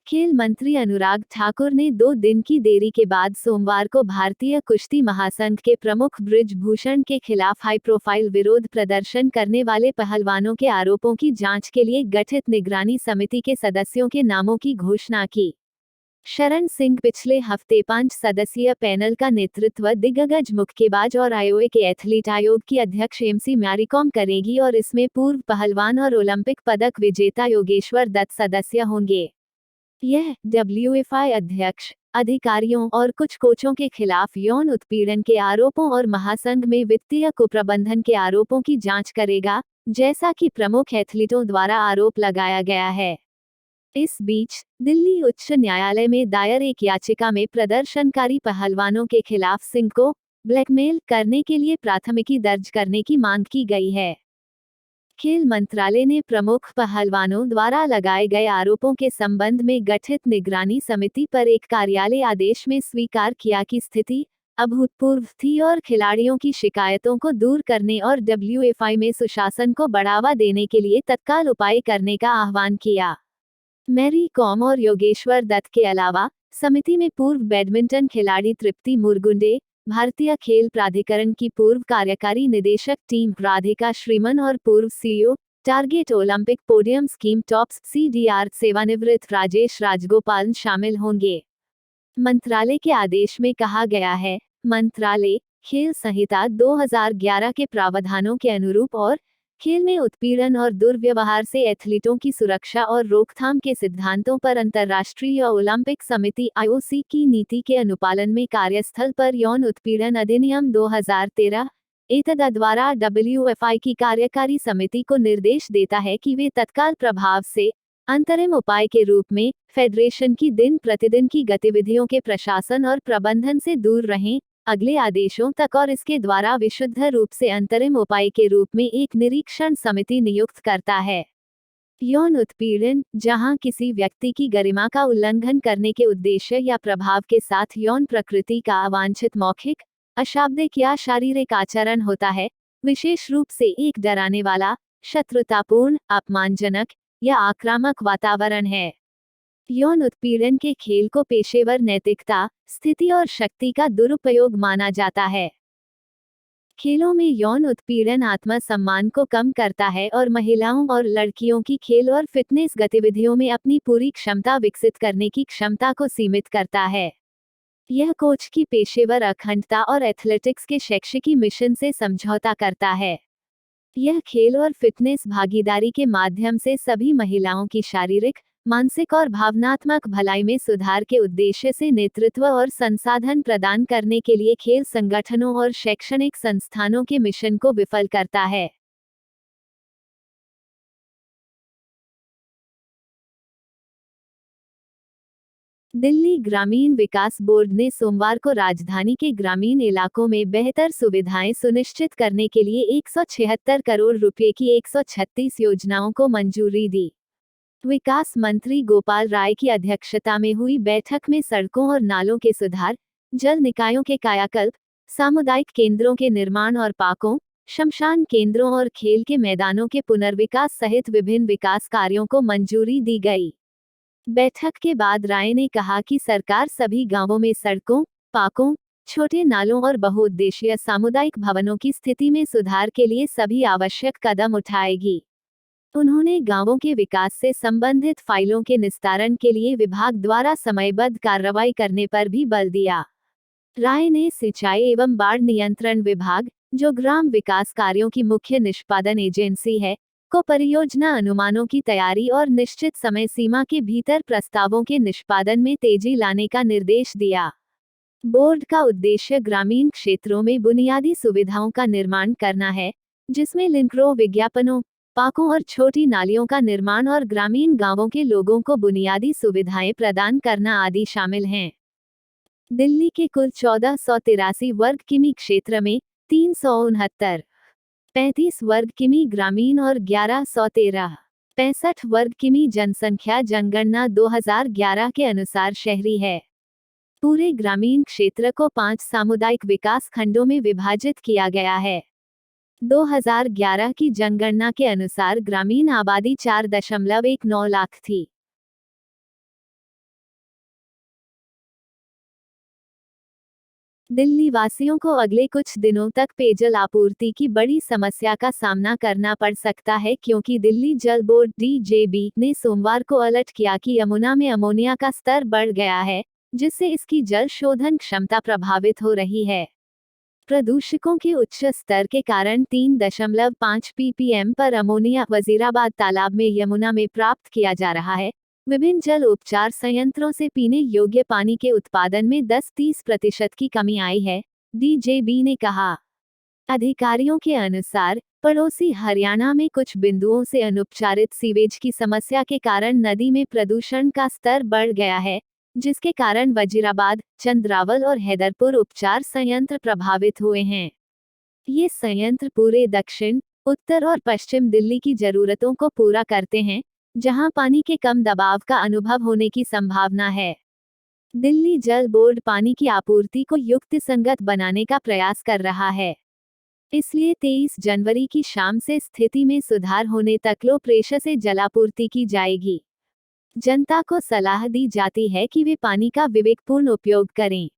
खेल मंत्री अनुराग ठाकुर ने 2 दिन की देरी के बाद सोमवार को भारतीय कुश्ती महासंघ के प्रमुख बृज भूषण के खिलाफ हाई प्रोफाइल विरोध प्रदर्शन करने वाले पहलवानों के आरोपों की जांच के लिए गठित निगरानी समिति के सदस्यों के नामों की घोषणा की। शरण सिंह पिछले हफ्ते 5 सदस्यीय पैनल का नेतृत्व दिग्गज मुक्केबाज और आईओए के एथलीट आयोग की अध्यक्ष एमसी मैरीकॉम करेगी और इसमें पूर्व पहलवान और ओलंपिक पदक विजेता योगेश्वर दत्त सदस्य होंगे। यह डब्ल्यूएफआई अध्यक्ष, अधिकारियों और कुछ कोचों के खिलाफ यौन उत्पीड़न के आरोपों और महासंघ में वित्तीय कुप्रबंधन के आरोपों की जांच करेगा, जैसा कि प्रमुख एथलीटों द्वारा आरोप लगाया गया है। इस बीच दिल्ली उच्च न्यायालय में दायर एक याचिका में प्रदर्शनकारी पहलवानों के खिलाफ सिंह को ब्लैकमेल करने के लिए प्राथमिकी दर्ज करने की मांग की गई है। खेल मंत्रालय ने प्रमुख पहलवानों द्वारा लगाए गए आरोपों के संबंध में गठित निगरानी समिति पर एक कार्यालय आदेश में स्वीकार किया कि स्थिति अभूतपूर्व थी और खिलाड़ियों की शिकायतों को दूर करने और डब्ल्यूएफआई में सुशासन को बढ़ावा देने के लिए तत्काल उपाय करने का आह्वान किया। मैरी कॉम और योगेश्वर दत्त के अलावा समिति में पूर्व बैडमिंटन खिलाड़ी तृप्ति मुरगुंडे, भारतीय खेल प्राधिकरण की पूर्व कार्यकारी निदेशक टीम राधिका श्रीमन और पूर्व CEO target Olympic podium scheme tops CDR सेवानिवृत्त राजेश राजगोपालन शामिल होंगे। मंत्रालय के आदेश में कहा गया है, मंत्रालय खेल संहिता 2011 के प्रावधानों के अनुरूप और खेल में उत्पीड़न और दुर्व्यवहार से एथलीटों की सुरक्षा और रोकथाम के सिद्धांतों पर अंतर्राष्ट्रीय ओलंपिक समिति आईओसी की नीति के अनुपालन में कार्यस्थल पर यौन उत्पीड़न अधिनियम 2013 एतद द्वारा डब्ल्यूएफआई की कार्यकारी समिति को निर्देश देता है कि वे तत्काल प्रभाव से अंतरिम उपाय के रूप में फेडरेशन की दिन प्रतिदिन की गतिविधियों के प्रशासन और प्रबंधन से दूर रहें, अगले आदेशों तक, और इसके द्वारा विशुद्ध रूप से अंतरिम उपाय के रूप में एक निरीक्षण समिति नियुक्त करता है। यौन उत्पीड़न, जहां किसी व्यक्ति की गरिमा का उल्लंघन करने के उद्देश्य या प्रभाव के साथ यौन प्रकृति का अवांछित मौखिक, अशाब्दिक या शारीरिक आचरण होता है, विशेष रूप से एक डराने वाला, शत्रुतापूर्ण, अपमानजनक या आक्रामक वातावरण है। यौन उत्पीड़न के खेल को पेशेवर नैतिकता, स्थिति और शक्ति का दुरुपयोग माना जाता है। खेलों में यौन उत्पीड़न आत्मसम्मान को कम करता है और महिलाओं और लड़कियों की खेल और फिटनेस गतिविधियों में अपनी पूरी क्षमता विकसित करने की क्षमता को सीमित करता है। यह कोच की पेशेवर अखंडता और एथलेटिक्स के शैक्षिकी मिशन से समझौता करता है। यह खेल और फिटनेस भागीदारी के माध्यम से सभी महिलाओं की शारीरिक, मानसिक और भावनात्मक भलाई में सुधार के उद्देश्य से नेतृत्व और संसाधन प्रदान करने के लिए खेल संगठनों और शैक्षणिक संस्थानों के मिशन को विफल करता है। दिल्ली ग्रामीण विकास बोर्ड ने सोमवार को राजधानी के ग्रामीण इलाकों में बेहतर सुविधाएं सुनिश्चित करने के लिए 176 करोड़ रुपए की 136 योजनाओं को मंजूरी दी। विकास मंत्री गोपाल राय की अध्यक्षता में हुई बैठक में सड़कों और नालों के सुधार, जल निकायों के कायाकल्प, सामुदायिक केंद्रों के निर्माण और पार्कों, श्मशान केंद्रों और खेल के मैदानों के पुनर्विकास सहित विभिन्न विकास कार्यों को मंजूरी दी गई। बैठक के बाद राय ने कहा कि सरकार सभी गांवों में सड़कों, पार्कों, छोटे नालों और बहुउद्देशीय सामुदायिक भवनों की स्थिति में सुधार के लिए सभी आवश्यक कदम उठाएगी। उन्होंने गांवों के विकास से संबंधित फाइलों के निस्तारण के लिए विभाग द्वारा समयबद्ध कार्रवाई करने पर भी बल दिया। राय ने सिंचाई एवं बाढ़ नियंत्रण विभाग, जो ग्राम विकास कार्यों की मुख्य निष्पादन एजेंसी है, को परियोजना अनुमानों की तैयारी और निश्चित समय सीमा के भीतर प्रस्तावों के निष्पादन में तेजी लाने का निर्देश दिया। बोर्ड का उद्देश्य ग्रामीण क्षेत्रों में बुनियादी सुविधाओं का निर्माण करना है, जिसमें लिंक रोड विज्ञापनों, पार्कों और छोटी नालियों का निर्माण और ग्रामीण गांवों के लोगों को बुनियादी सुविधाएं प्रदान करना आदि शामिल हैं। दिल्ली के कुल 1483 वर्ग किमी क्षेत्र में 369.35 वर्ग किमी ग्रामीण और 1113.65 वर्ग किमी जनसंख्या जनगणना 2011 के अनुसार शहरी है। पूरे ग्रामीण क्षेत्र को 5 सामुदायिक विकास खंडों में विभाजित किया गया है। 2011 की जनगणना के अनुसार ग्रामीण आबादी 4.19 लाख थी। दिल्ली वासियों को अगले कुछ दिनों तक पेयजल आपूर्ति की बड़ी समस्या का सामना करना पड़ सकता है, क्योंकि दिल्ली जल बोर्ड (डीजेबी) ने सोमवार को अलर्ट किया कि यमुना में अमोनिया का स्तर बढ़ गया है, जिससे इसकी जल शोधन क्षमता प्रभावित हो रही है। प्रदूषकों के उच्च स्तर के कारण 3.5 ppm पर अमोनिया वजीराबाद तालाब में यमुना में प्राप्त किया जा रहा है। विभिन्न जल उपचार संयंत्रों से पीने योग्य पानी के उत्पादन में 10-30% की कमी आई है, डीजेबी ने कहा। अधिकारियों के अनुसार पड़ोसी हरियाणा में कुछ बिंदुओं से अनुपचारित सीवेज की समस्या के कारण नदी में प्रदूषण का स्तर बढ़ गया है, जिसके कारण वजीराबाद, चंद्रावल और हैदरपुर उपचार संयंत्र प्रभावित हुए हैं। ये संयंत्र पूरे दक्षिण, उत्तर और पश्चिम दिल्ली की जरूरतों को पूरा करते हैं, जहां पानी के कम दबाव का अनुभव होने की संभावना है। दिल्ली जल बोर्ड पानी की आपूर्ति को युक्तिसंगत बनाने का प्रयास कर रहा है। इसलिए 23 जनवरी की शाम से स्थिति में सुधार होने तक लो प्रेशर से जलापूर्ति की जाएगी। जनता को सलाह दी जाती है कि वे पानी का विवेकपूर्ण उपयोग करें।